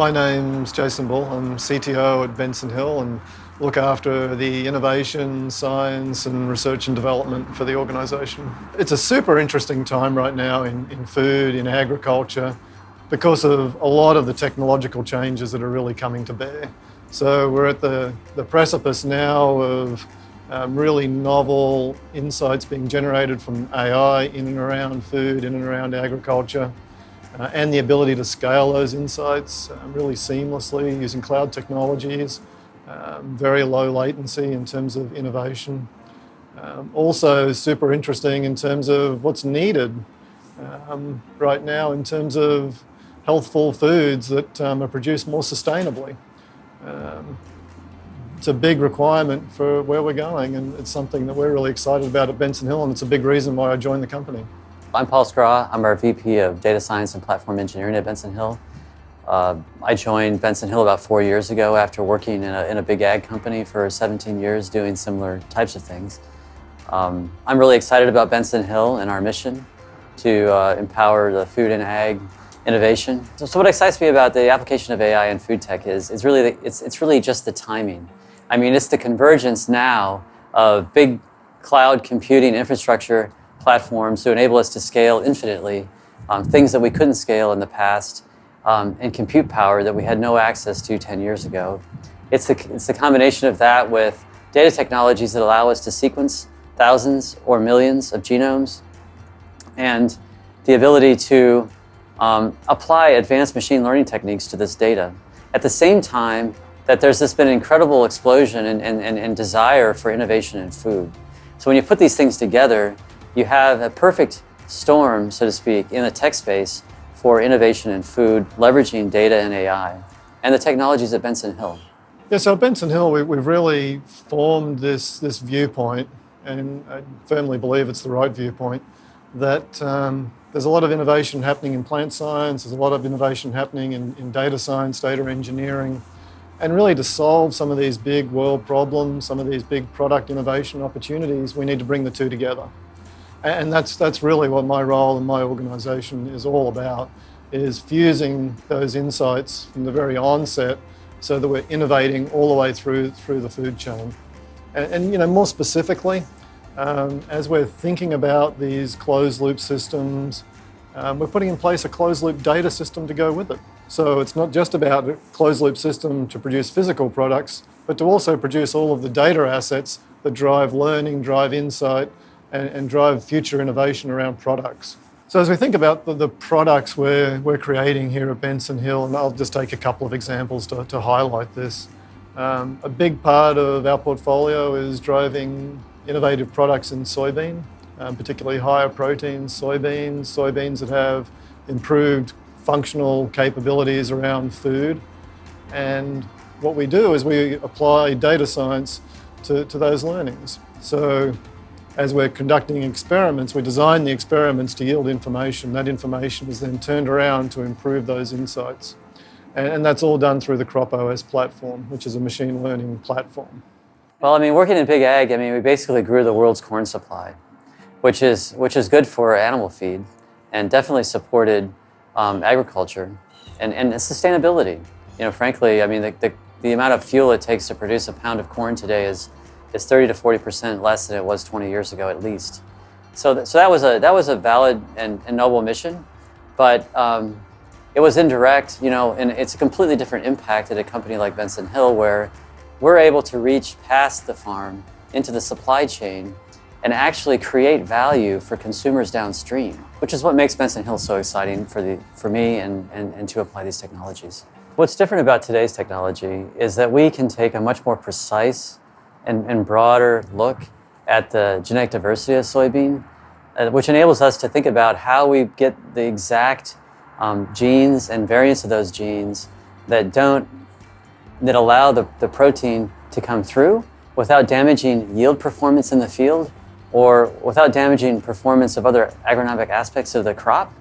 My name's Jason Bull. I'm CTO at Benson Hill and look after the innovation, science and research and development for the organisation. It's a super interesting time right now in food, in agriculture, because of a lot of the technological changes that are really coming to bear. So we're at the precipice now of really novel insights being generated from AI in and around food, in and around agriculture, and the ability to scale those insights really seamlessly using cloud technologies, very low latency in terms of innovation. Also super interesting in terms of what's needed right now in terms of healthful foods that are produced more sustainably. It's a big requirement for where we're going, and it's something that we're really excited about at Benson Hill, and it's a big reason why I joined the company. I'm Paul Skroch. I'm our VP of Data Science and Platform Engineering at Benson Hill. I joined Benson Hill about 4 years ago after working in a big ag company for 17 years doing similar types of things. I'm really excited about Benson Hill and our mission to empower the food and ag innovation. So what excites me about the application of AI in food tech is really it's really just the timing. I mean, it's the convergence now of big cloud computing infrastructure platforms to enable us to scale infinitely things that we couldn't scale in the past, and compute power that we had no access to 10 years ago. It's the combination of that with data technologies that allow us to sequence thousands or millions of genomes, and the ability to apply advanced machine learning techniques to this data. At the same time that there's been an incredible explosion and desire for innovation in food. So when you put these things together, you have a perfect storm, so to speak, in the tech space for innovation in food, leveraging data and AI, and the technologies at Benson Hill. Yeah, so at Benson Hill, we've really formed this viewpoint, and I firmly believe it's the right viewpoint, that there's a lot of innovation happening in plant science, there's a lot of innovation happening in data science, data engineering, and really to solve some of these big world problems, some of these big product innovation opportunities, we need to bring the two together. And that's really what my role in my organisation is all about, is fusing those insights from the very onset so that we're innovating all the way through the food chain. And you know, more specifically, as we're thinking about these closed loop systems, we're putting in place a closed loop data system to go with it. So it's not just about a closed loop system to produce physical products, but to also produce all of the data assets that drive learning, drive insight, and drive future innovation around products. So as we think about the products we're creating here at Benson Hill, and I'll just take a couple of examples to highlight this. A big part of our portfolio is driving innovative products in soybean, particularly higher protein soybeans that have improved functional capabilities around food. And what we do is we apply data science to those learnings. So as we're conducting experiments, we design the experiments to yield information. That information is then turned around to improve those insights. And that's all done through the Cropos platform, which is a machine learning platform. Well, I mean, working in big ag, I mean, we basically grew the world's corn supply, which is good for animal feed and definitely supported agriculture and sustainability. You know, frankly, I mean, the amount of fuel it takes to produce a pound of corn today is 30 to 40% less than it was 20 years ago, at least. So that was a valid and noble mission, but it was indirect, you know, and it's a completely different impact at a company like Benson Hill, where we're able to reach past the farm into the supply chain and actually create value for consumers downstream, which is what makes Benson Hill so exciting for me and to apply these technologies. What's different about today's technology is that we can take a much more precise and broader look at the genetic diversity of soybean, which enables us to think about how we get the exact genes and variants of those genes that allow the protein to come through without damaging yield performance in the field or without damaging performance of other agronomic aspects of the crop.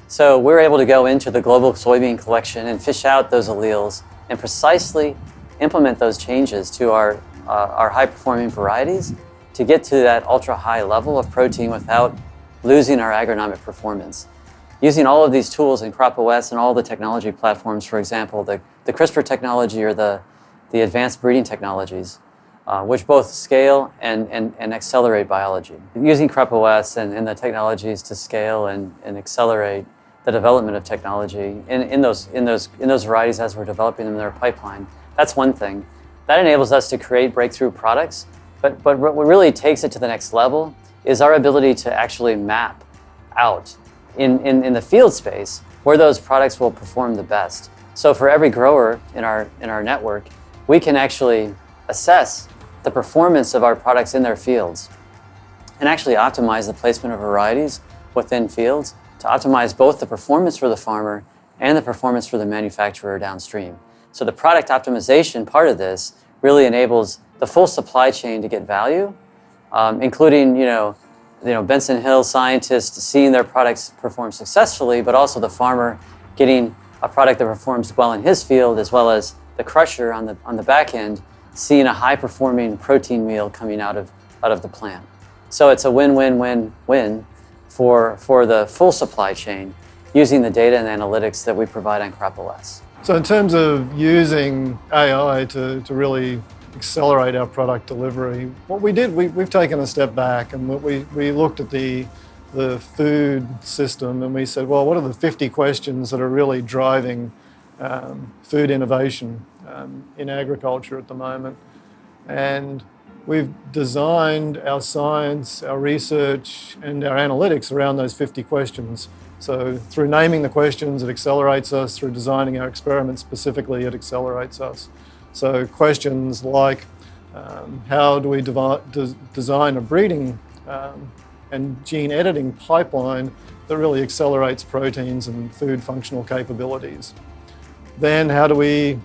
So we're able to go into the global soybean collection and fish out those alleles and precisely implement those changes to our high-performing varieties to get to that ultra-high level of protein without losing our agronomic performance. Using all of these tools in Cropos and all the technology platforms, for example, the the CRISPR technology or the advanced breeding technologies, which both scale and accelerate biology. Using Cropos and the technologies to scale and accelerate the development of technology in those varieties as we're developing them in our pipeline, that's one thing. That enables us to create breakthrough products, but what really takes it to the next level is our ability to actually map out in the field space where those products will perform the best. So for every grower in our network, we can actually assess the performance of our products in their fields and actually optimize the placement of varieties within fields to optimize both the performance for the farmer and the performance for the manufacturer downstream. So the product optimization part of this really enables the full supply chain to get value, including Benson Hill scientists seeing their products perform successfully, but also the farmer getting a product that performs well in his field, as well as the crusher on the back end seeing a high-performing protein meal coming out of the plant. So it's a win-win-win-win for the full supply chain using the data and analytics that we provide on Cropos. So in terms of using AI to really accelerate our product delivery, what we did, we've taken a step back and we looked at the food system and we said, well, what are the 50 questions that are really driving food innovation in agriculture at the moment? And we've designed our science, our research, and our analytics around those 50 questions. So through naming the questions, it accelerates us. Through designing our experiments specifically, it accelerates us. So questions like, how do we design a breeding and gene editing pipeline that really accelerates proteins and food functional capabilities? Then how do we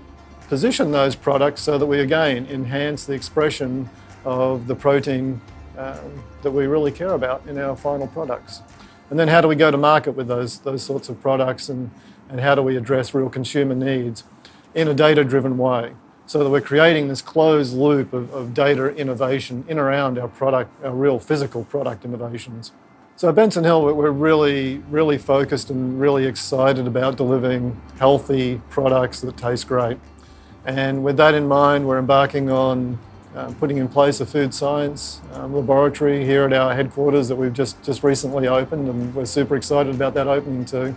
position those products so that we again enhance the expression of the protein that we really care about in our final products? And then how do we go to market with those sorts of products, and how do we address real consumer needs in a data-driven way, so that we're creating this closed loop of data innovation in around our product, our real physical product innovations. So at Benson Hill, we're really focused and really excited about delivering healthy products that taste great. And with that in mind, we're embarking on putting in place a food science laboratory here at our headquarters that we've just recently opened, and we're super excited about that opening too.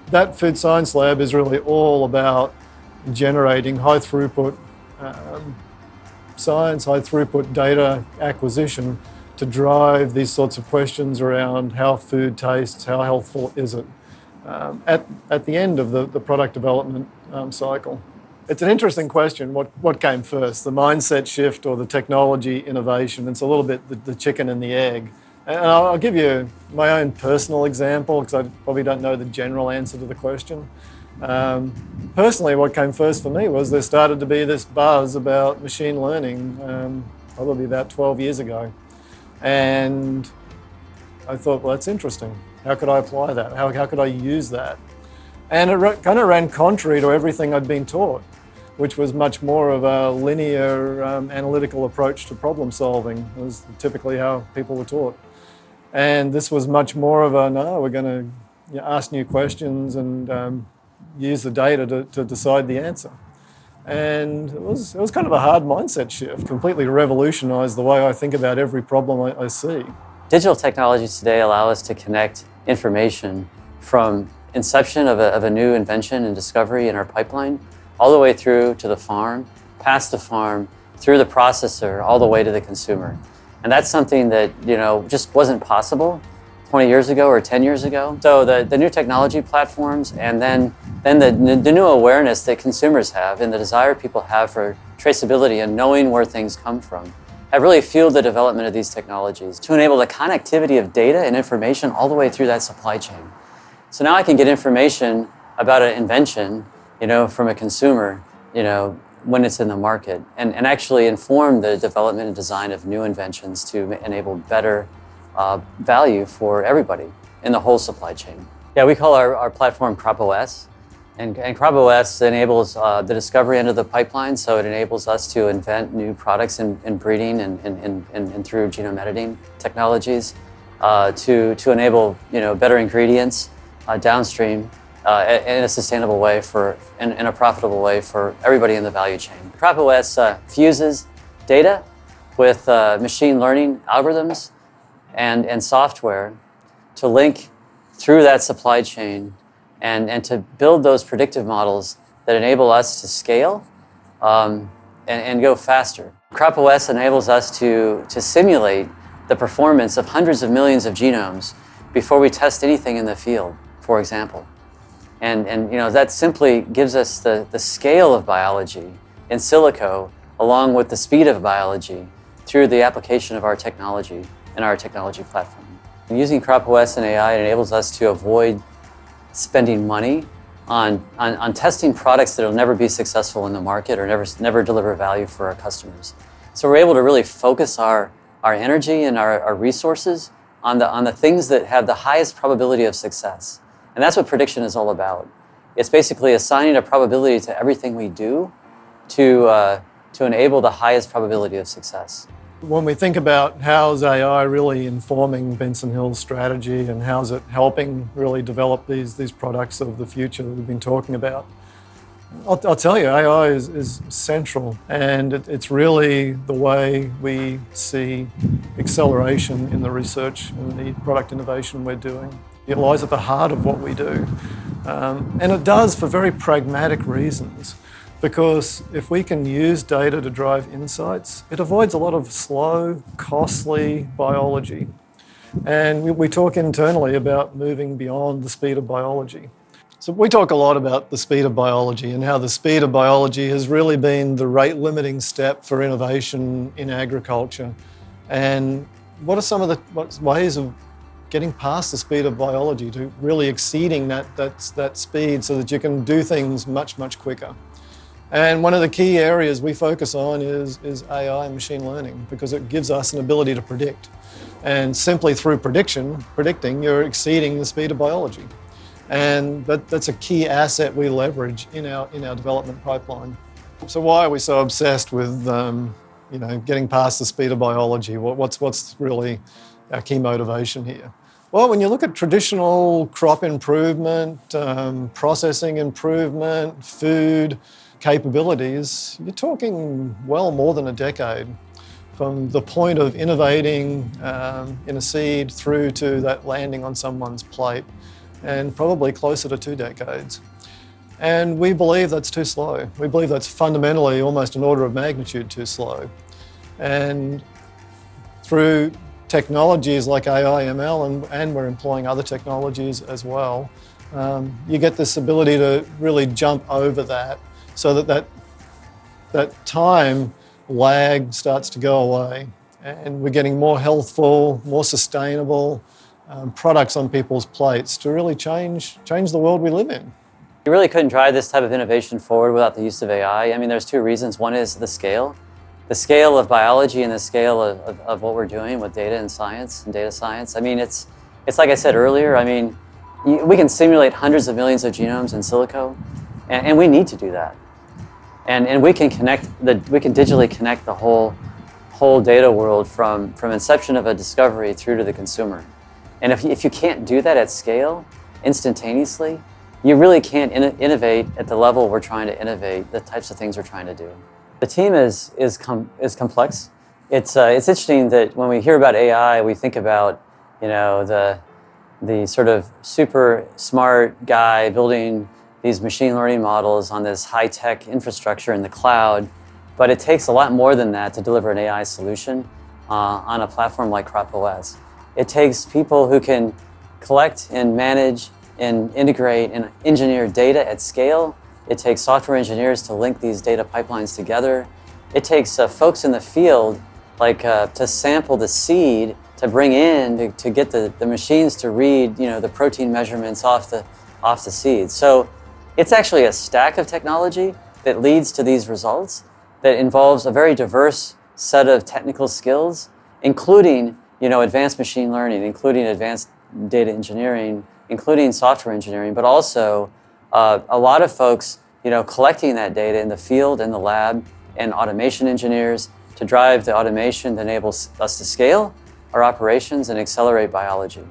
That food science lab is really all about generating high throughput science, high throughput data acquisition to drive these sorts of questions around how food tastes, how healthful is it, at the end of the product development cycle. It's an interesting question, what came first, the mindset shift or the technology innovation? It's a little bit the chicken and the egg. And I'll give you my own personal example because I probably don't know the general answer to the question. Personally, what came first for me was there started to be this buzz about machine learning probably about 12 years ago. And I thought, well, that's interesting. How could I apply that? How could I use that? And it kind of ran contrary to everything I'd been taught, which was much more of a linear analytical approach to problem solving. It was typically how people were taught. And this was much more of a, no, we're going to ask new questions and use the data to decide the answer. And it was kind of a hard mindset shift, completely revolutionized the way I think about every problem I see. Digital technologies today allow us to connect information from inception of a new invention and discovery in our pipeline, all the way through to the farm, past the farm, through the processor, all the way to the consumer. And that's something that just wasn't possible 20 years ago or 10 years ago. So the new technology platforms and then the new awareness that consumers have and the desire people have for traceability and knowing where things come from have really fueled the development of these technologies to enable the connectivity of data and information all the way through that supply chain. So now I can get information about an invention, from a consumer, when it's in the market, and actually inform the development and design of new inventions to enable better value for everybody in the whole supply chain. Yeah, we call our platform Cropos, and Cropos enables the discovery end of the pipeline, so it enables us to invent new products in breeding and through genome editing technologies to enable better ingredients downstream in a sustainable way in a profitable way for everybody in the value chain. Cropos fuses data with machine learning algorithms and software to link through that supply chain and to build those predictive models that enable us to scale and go faster. Cropos enables us to simulate the performance of hundreds of millions of genomes before we test anything in the field, for example. And that simply gives us the scale of biology in silico along with the speed of biology through the application of our technology and our technology platform. And using Cropos and AI, it enables us to avoid spending money on testing products that will never be successful in the market or never deliver value for our customers. So we're able to really focus our energy and our resources on the things that have the highest probability of success. And that's what prediction is all about. It's basically assigning a probability to everything we do to enable the highest probability of success. When we think about how's AI really informing Benson Hill's strategy and how's it helping really develop these products of the future that we've been talking about, I'll tell you, AI is central, and it's really the way we see acceleration in the research and the product innovation we're doing. It lies at the heart of what we do, and it does for very pragmatic reasons. Because if we can use data to drive insights, it avoids a lot of slow, costly biology. And we talk internally about moving beyond the speed of biology. So we talk a lot about the speed of biology and how the speed of biology has really been the rate-limiting step for innovation in agriculture. And what are some of the ways of getting past the speed of biology to really exceeding that speed so that you can do things much, much quicker? And one of the key areas we focus on is AI and machine learning, because it gives us an ability to predict. And simply through predicting, you're exceeding the speed of biology. And that's a key asset we leverage in our development pipeline. So why are we so obsessed with getting past the speed of biology? What's really our key motivation here? Well, when you look at traditional crop improvement, processing improvement, food capabilities, you're talking well more than a decade, from the point of innovating in a seed through to that landing on someone's plate, and probably closer to 2 decades. And we believe that's too slow. We believe that's fundamentally almost an order of magnitude too slow. And through technologies like AI, ML, and we're employing other technologies as well, you get this ability to really jump over that, so that time lag starts to go away, and we're getting more healthful, more sustainable products on people's plates to really change the world we live in. You really couldn't drive this type of innovation forward without the use of AI. I mean, there's 2 reasons. One is the scale of biology and the scale of what we're doing with data and science and data science. I mean, it's like I said earlier, I mean, we can simulate hundreds of millions of genomes in silico, and we need to do that. And we can digitally connect the whole data world from inception of a discovery through to the consumer. And if you can't do that at scale, instantaneously, you really can't innovate at the level we're trying to innovate, the types of things we're trying to do. The team is complex. It's interesting that when we hear about AI, we think about the sort of super smart guy building these machine learning models on this high-tech infrastructure in the cloud, but it takes a lot more than that to deliver an AI solution on a platform like Cropos. It takes people who can collect and manage and integrate and engineer data at scale. It takes software engineers to link these data pipelines together. It takes folks in the field to sample the seed, to bring in, to get the machines to read the protein measurements off the seed. So it's actually a stack of technology that leads to these results that involves a very diverse set of technical skills, including advanced machine learning, including advanced data engineering, including software engineering, but also a lot of folks collecting that data in the field, in the lab, and automation engineers to drive the automation that enables us to scale our operations and accelerate biology.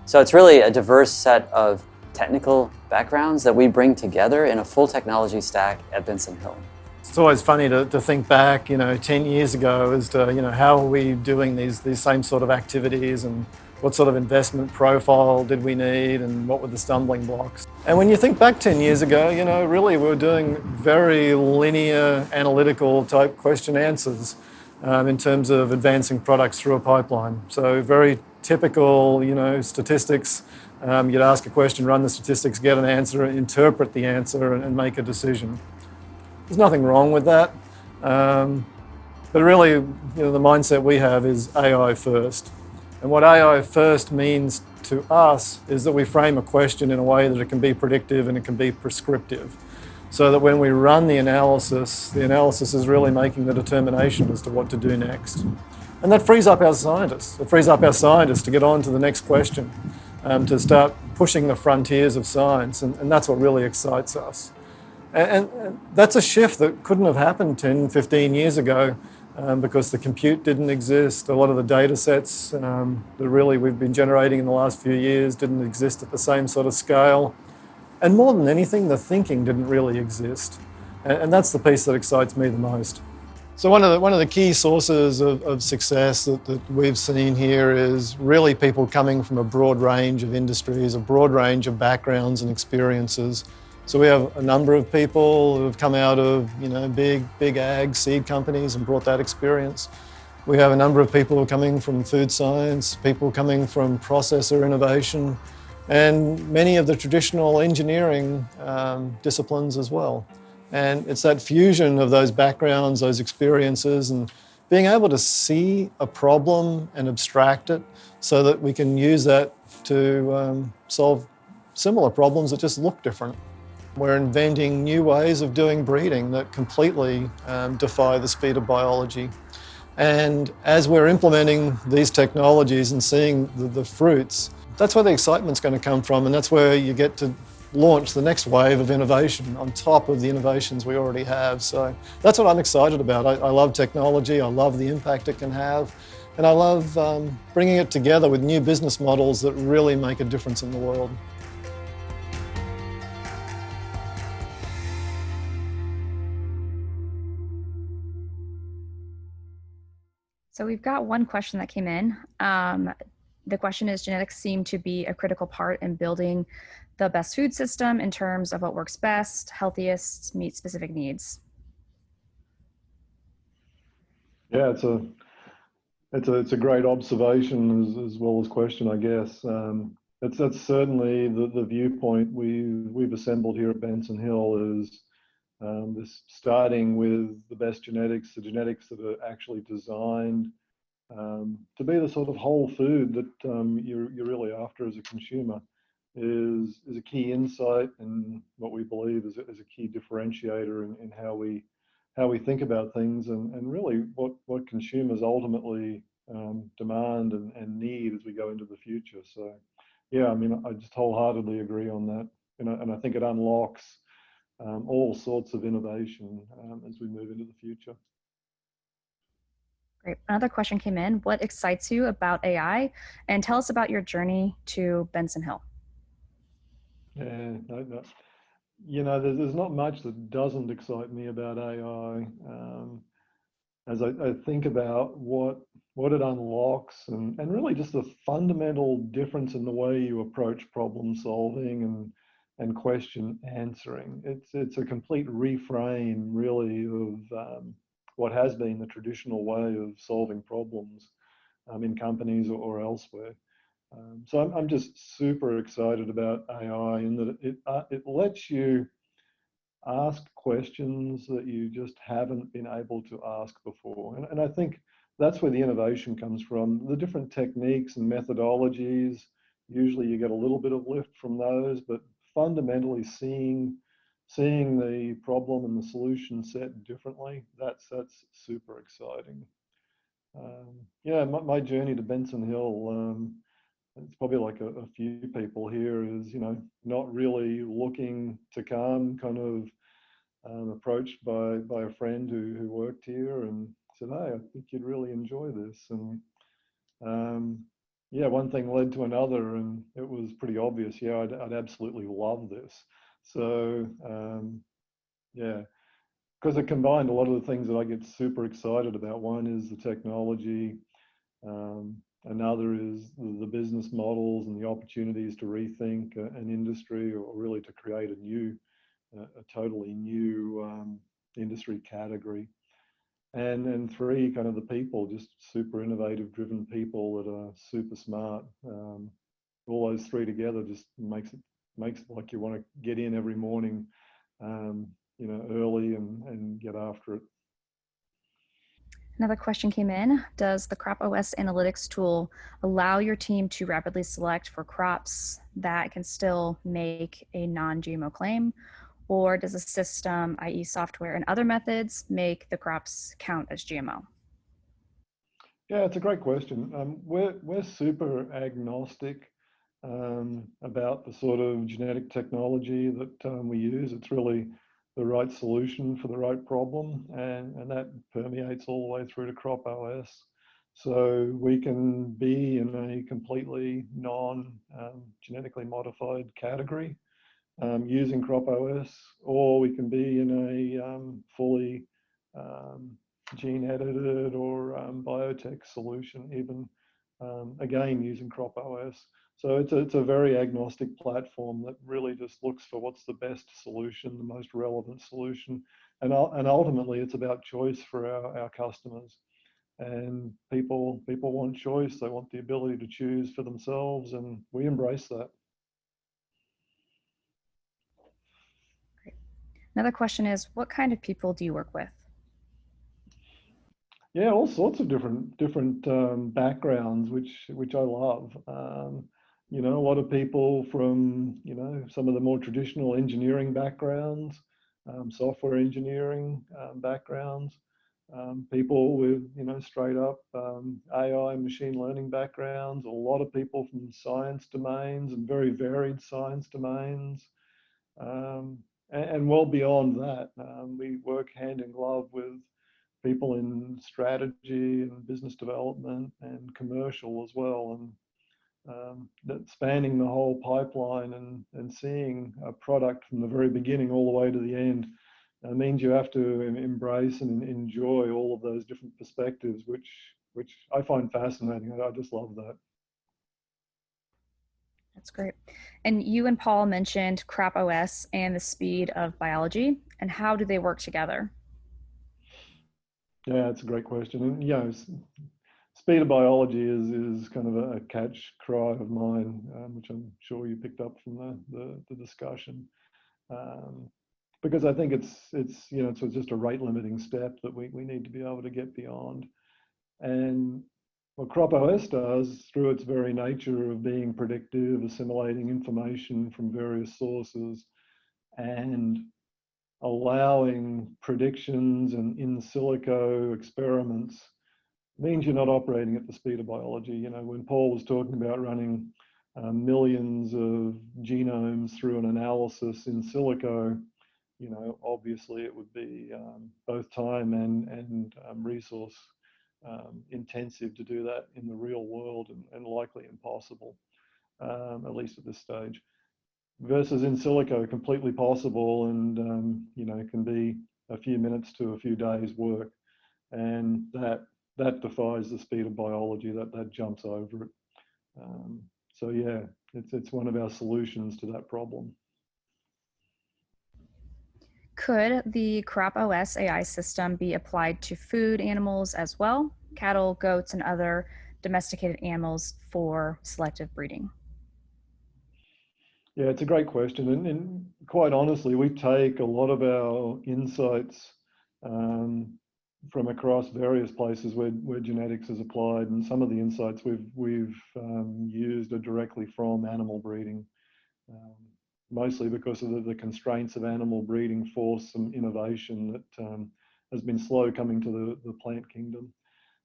So it's really a diverse set of technical backgrounds that we bring together in a full technology stack at Benson Hill. It's always funny to think back, 10 years ago as to, how are we doing these same sort of activities, and what sort of investment profile did we need, and what were the stumbling blocks. And when you think back 10 years ago, really we were doing very linear, analytical type question answers in terms of advancing products through a pipeline. So very typical, statistics. You'd ask a question, run the statistics, get an answer, interpret the answer, and make a decision. There's nothing wrong with that. But really, the mindset we have is AI first. And what AI first means to us is that we frame a question in a way that it can be predictive and it can be prescriptive. So that when we run the analysis is really making the determination as to what to do next. And that frees up our scientists. It frees up our scientists to get on to the next question, to start pushing the frontiers of science. And that's what really excites us. And that's a shift that couldn't have happened 10, 15 years ago because the compute didn't exist. A lot of the data sets that really we've been generating in the last few years didn't exist at the same sort of scale. And more than anything, the thinking didn't really exist. And that's the piece that excites me the most. So one of the key sources of success that we've seen here is really people coming from a broad range of industries, a broad range of backgrounds and experiences. So we have a number of people who have come out of big ag seed companies and brought that experience. We have a number of people who are coming from food science, people coming from processor innovation, and many of the traditional engineering disciplines as well. And it's that fusion of those backgrounds, those experiences, and being able to see a problem and abstract it so that we can use that to solve similar problems that just look different. We're inventing new ways of doing breeding that completely defy the speed of biology. And as we're implementing these technologies and seeing the fruits, that's where the excitement's going to come from, and that's where you get to launch the next wave of innovation on top of the innovations we already have. So that's what I'm excited about. I love technology, I love the impact it can have, and I love bringing it together with new business models that really make a difference in the world. So we've got one question that came in. The question is, genetics seem to be a critical part in building the best food system in terms of what works best, healthiest, meet specific needs. Yeah, it's a great observation as well as question, I guess. That's certainly the viewpoint we've assembled here at Benson Hill is this starting with the best genetics, the genetics that are actually designed to be the sort of whole food that you're really after as a consumer is a key insight and what we believe is a key differentiator in how we think about things and really what consumers ultimately demand and need as we go into the future. So yeah, I mean, I just wholeheartedly agree on that, and I think it unlocks all sorts of innovation as we move into the future. Great. Another question came in. What excites you about AI? And tell us about your journey to Benson Hill. Yeah, no. There's not much that doesn't excite me about AI. As I think about what it unlocks and really just the fundamental difference in the way you approach problem solving and question answering. It's a complete reframe really of what has been the traditional way of solving problems in companies or elsewhere. So I'm just super excited about AI in that it lets you ask questions that you just haven't been able to ask before. And I think that's where the innovation comes from. The different techniques and methodologies, usually you get a little bit of lift from those, but fundamentally seeing the problem and the solution set differently, that's super exciting. Yeah, my journey to Benson Hill, it's probably like a few people here is, not really looking to come, kind of approached by a friend who worked here and said, hey, I think you'd really enjoy this. And yeah, one thing led to another, and it was pretty obvious. Yeah, I'd absolutely love this. So yeah, because it combined a lot of the things that I get super excited about. One is the technology. Another is the business models and the opportunities to rethink an industry, or really to create a totally new industry category. And three, kind of the people, just super innovative, driven people that are super smart. All those three together just makes it like you want to get in every morning, early and get after it. Another question came in. Does the Cropos Analytics tool allow your team to rapidly select for crops that can still make a non-GMO claim? Or does the system, i.e. software and other methods, make the crops count as GMO? Yeah, it's a great question. We're super agnostic about the sort of genetic technology that we use. It's really the right solution for the right problem, and that permeates all the way through to Cropos. So we can be in a completely non-genetically modified category using Cropos, or we can be in a fully gene edited or biotech solution, even again using Cropos. So it's a very agnostic platform that really just looks for what's the best solution, the most relevant solution, and ultimately it's about choice for our customers. And people want choice; they want the ability to choose for themselves, and we embrace that. Great. Another question is, what kind of people do you work with? Yeah, all sorts of different backgrounds, which I love. A lot of people from some of the more traditional engineering backgrounds, software engineering backgrounds, people with straight up AI machine learning backgrounds. A lot of people from science domains and very varied science domains, and well beyond that. We work hand in glove with people in strategy and business development and commercial as well, and that spanning the whole pipeline and seeing a product from the very beginning all the way to the end means you have to embrace and enjoy all of those different perspectives, which I find fascinating. I just love that. That's great. And you and Paul mentioned Cropos and the speed of biology, and how do they work together? Yeah, it's a great question. And speed of biology is kind of a catch cry of mine, which I'm sure you picked up from the discussion, because I think it's just a rate limiting step that we need to be able to get beyond. And what Cropos does, through its very nature of being predictive, assimilating information from various sources, and allowing predictions and in silico experiments, means you're not operating at the speed of biology. When Paul was talking about running millions of genomes through an analysis in silico, obviously it would be both time and resource intensive to do that in the real world, and likely impossible, at least at this stage. Versus in silico, completely possible, and can be a few minutes to a few days work, and that defies the speed of biology. That jumps over it. So yeah, it's one of our solutions to that problem. Could the Cropos AI system be applied to food animals as well, cattle, goats, and other domesticated animals for selective breeding? Yeah, it's a great question. And quite honestly, we take a lot of our insights from across various places where genetics is applied, and some of the insights we've used are directly from animal breeding, mostly because of the constraints of animal breeding force some innovation that has been slow coming to the plant kingdom.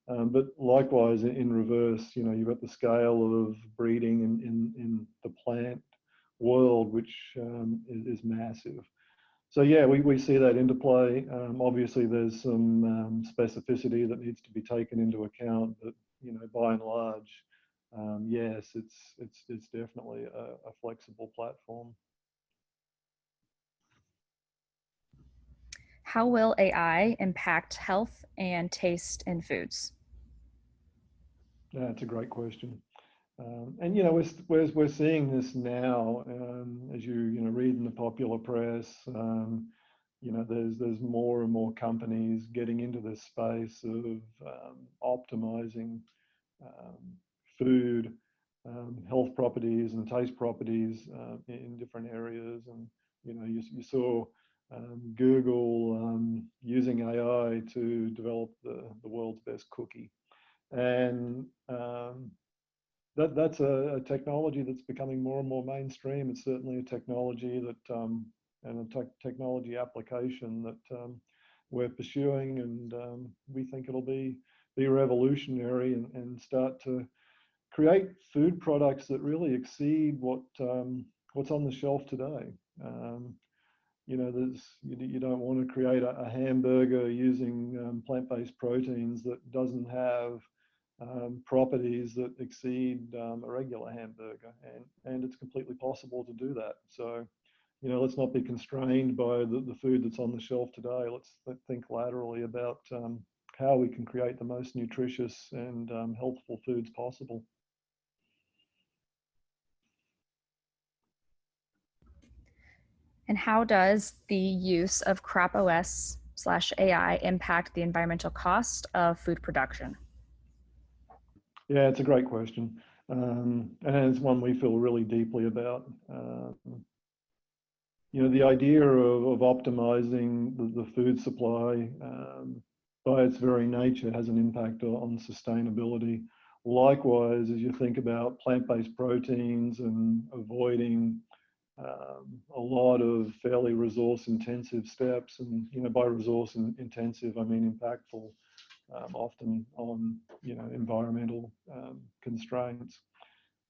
But likewise, in reverse, you've got the scale of breeding in the plant world, which is massive. So yeah, we see that interplay. Obviously, there's some specificity that needs to be taken into account, but by and large, yes, it's definitely a flexible platform. How will AI impact health and taste in foods? That's a great question. And you know, we're seeing this now, as you know read in the popular press. You know, there's more and more companies getting into this space of optimizing food, health properties and taste properties in different areas. And you know, you saw Google using AI to develop the world's best cookie, and that's a technology that's becoming more and more mainstream. It's certainly a technology that and a technology application that we're pursuing, and we think it'll be revolutionary and start to create food products that really exceed what's on the shelf today. You know, you don't want to create a hamburger using plant-based proteins that doesn't have properties that exceed a regular hamburger, and it's completely possible to do that. So, you know, let's not be constrained by the food that's on the shelf today. Let's think laterally about how we can create the most nutritious and healthful foods possible. And how does the use of Cropos/AI impact the environmental cost of food production? Yeah, it's a great question. And it's one we feel really deeply about. You know, the idea of optimizing the food supply by its very nature has an impact on sustainability. Likewise, as you think about plant-based proteins and avoiding a lot of fairly resource-intensive steps, and you know, by resource-intensive, I mean impactful, often on environmental constraints.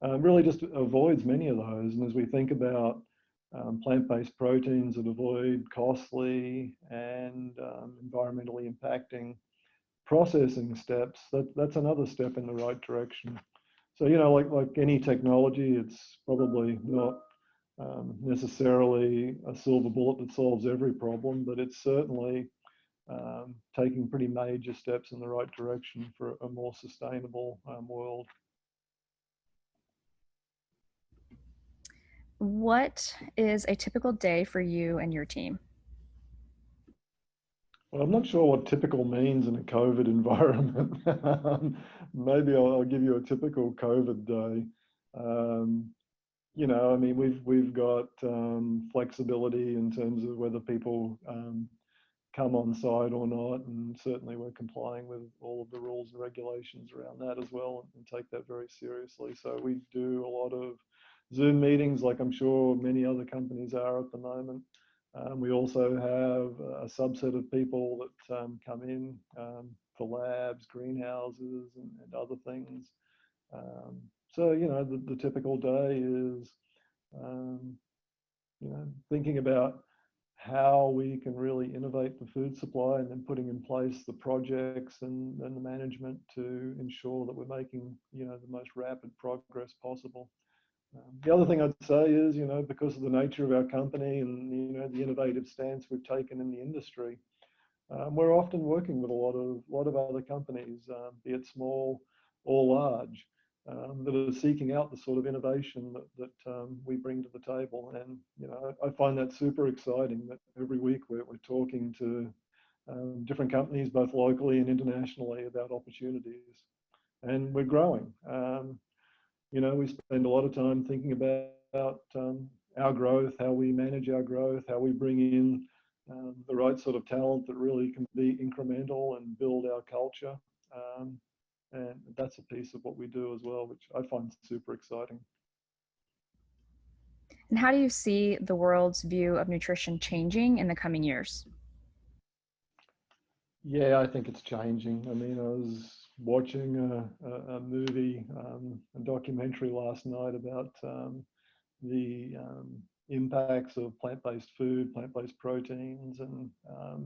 Really, just avoids many of those. And as we think about plant-based proteins that avoid costly and environmentally impacting processing steps, that's another step in the right direction. So, you know, like any technology, it's probably not necessarily a silver bullet that solves every problem, but it's certainly taking pretty major steps in the right direction for a more sustainable world. What is a typical day for you and your team? Well, I'm not sure what typical means in a COVID environment. Maybe I'll give you a typical COVID day. You know, I mean, we've got flexibility in terms of whether people come on site or not, and certainly we're complying with all of the rules and regulations around that as well, and take that very seriously. So we do a lot of Zoom meetings, like I'm sure many other companies are at the moment. We also have a subset of people that come in for labs, greenhouses, and other things. So, you know, the typical day is, you know, thinking about how we can really innovate the food supply, and then putting in place the projects and the management to ensure that we're making, you know, the most rapid progress possible. The other thing I'd say is, you know, because of the nature of our company and, you know, the innovative stance we've taken in the industry, we're often working with a lot of other companies, be it small or large, that are seeking out the sort of innovation that we bring to the table. And you know, I find that super exciting. That every week we're talking to different companies, both locally and internationally, about opportunities, and we're growing. You know, we spend a lot of time thinking about our growth, how we manage our growth, how we bring in the right sort of talent that really can be incremental and build our culture. And that's a piece of what we do as well, which I find super exciting. And how do you see the world's view of nutrition changing in the coming years? Yeah, I think it's changing. I mean, I was watching a movie, a documentary last night about the impacts of plant-based food, plant-based proteins, and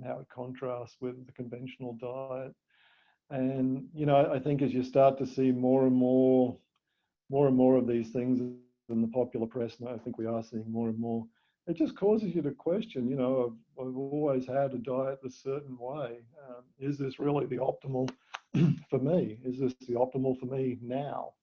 how it contrasts with the conventional diet. And, you know, I think as you start to see more and more more and more of these things in the popular press, and I think we are seeing more and more. It just causes you to question, you know, I've always had a diet a certain way. Is this really the optimal for me? Is this the optimal for me now?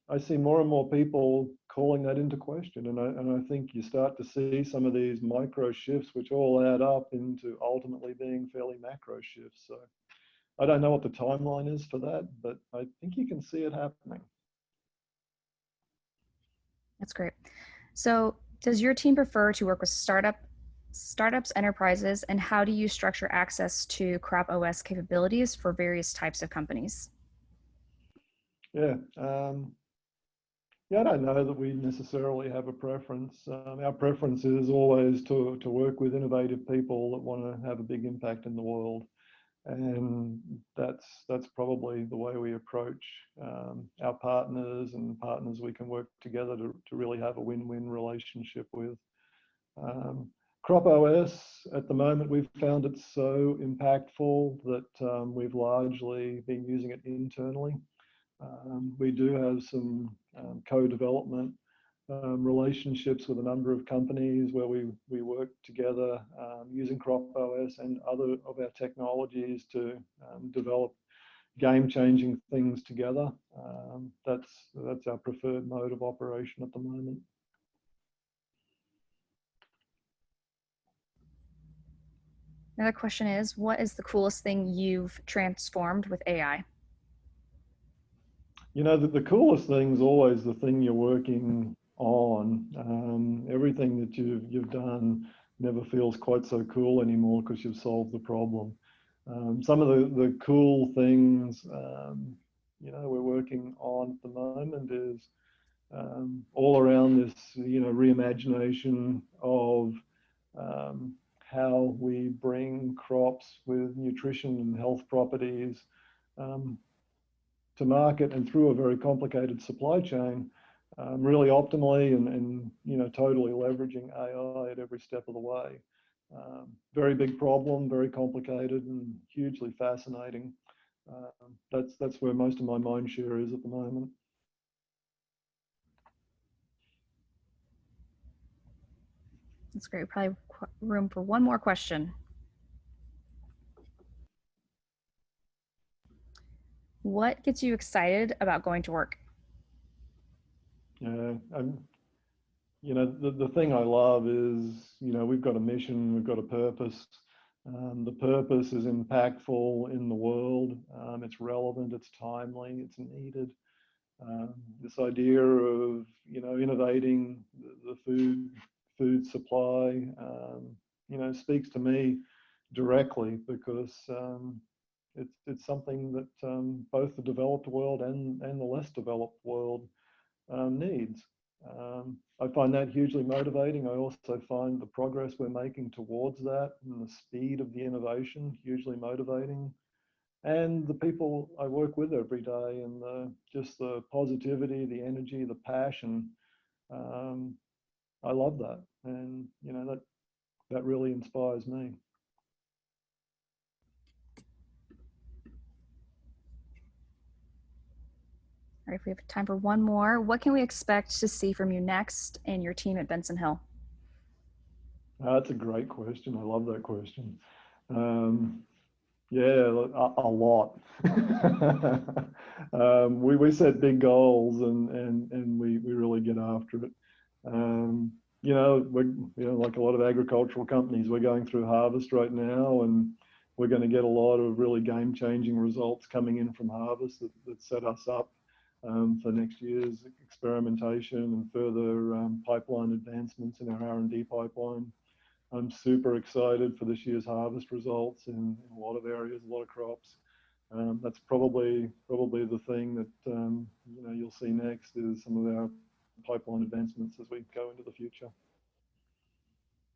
I see more and more people calling that into question, and I think you start to see some of these micro shifts, which all add up into ultimately being fairly macro shifts. So I don't know what the timeline is for that, but I think you can see it happening. That's great. So does your team prefer to work with startups, enterprises, and how do you structure access to CropOS capabilities for various types of companies? Yeah, I don't know that we necessarily have a preference. Our preference is always to work with innovative people that want to have a big impact in the world, and that's probably the way we approach our partners and partners we can work together to really have a win-win relationship with. CropOS, at the moment, we've found it so impactful that we've largely been using it internally. We do have some co-development relationships with a number of companies where we work together using CropOS and other of our technologies to develop game-changing things together. That's our preferred mode of operation at the moment. Another question is, what is the coolest thing you've transformed with AI? You know, the coolest thing is always the thing you're working on. Everything that you've done never feels quite so cool anymore because you've solved the problem. Some of the cool things, you know, we're working on at the moment is all around this, you know, reimagination of how we bring crops with nutrition and health properties to market and through a very complicated supply chain, really optimally and you know, totally leveraging AI at every step of the way. Very big problem, very complicated and hugely fascinating. That's where most of my mind share is at the moment. That's great. Probably room for one more question. What gets you excited about going to work? You know, the thing I love is, you know, we've got a mission, we've got a purpose. The purpose is impactful in the world. It's relevant, it's timely, it's needed. This idea of, you know, innovating the food supply, you know, speaks to me directly because it's something that both the developed world and the less developed world needs. I find that hugely motivating. I also find the progress we're making towards that and the speed of the innovation hugely motivating. And the people I work with every day and just the positivity, the energy, the passion, I love that. And, you know, that really inspires me. All right, if we have time for one more, what can we expect to see from you next and your team at Benson Hill? That's a great question. I love that question. Yeah, a lot. We set big goals and we really get after it. You know, like a lot of agricultural companies, we're going through harvest right now, and we're going to get a lot of really game-changing results coming in from harvest that set us up for next year's experimentation and further pipeline advancements in our R&D pipeline. I'm super excited for this year's harvest results in a lot of areas, a lot of crops. That's probably the thing that you know, you'll see next is some of our pipeline advancements as we go into the future.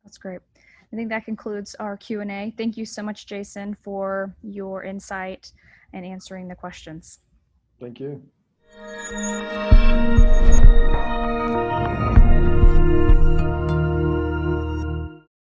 That's great. I think that concludes our Q&A. Thank you so much, Jason, for your insight and answering the questions. Thank you.